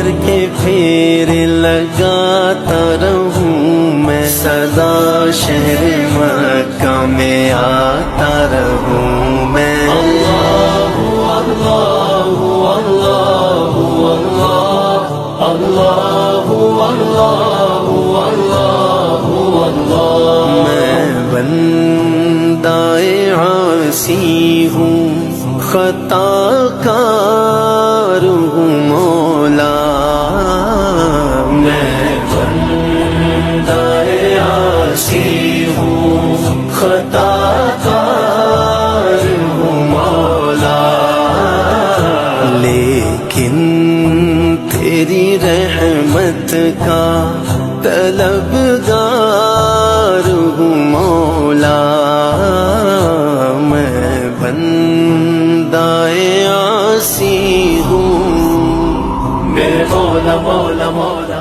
کر کے پھر لگاتا رہوں میں، سدا شہر مکہ میں آتا رہوں میں۔ اللہ اللہ اللہ اللہ اللہ اللہ اللہ، میں بندہ عاصی ہوں، خطا کار ہوں مولا، میں بندہ عاصی ہوں، خطا کار ہوں مولا، لیکن تیری رحمت کا طلبگار ہوں مولا، میں بندہ عاصی ہوں، میرے مولا مولا مولا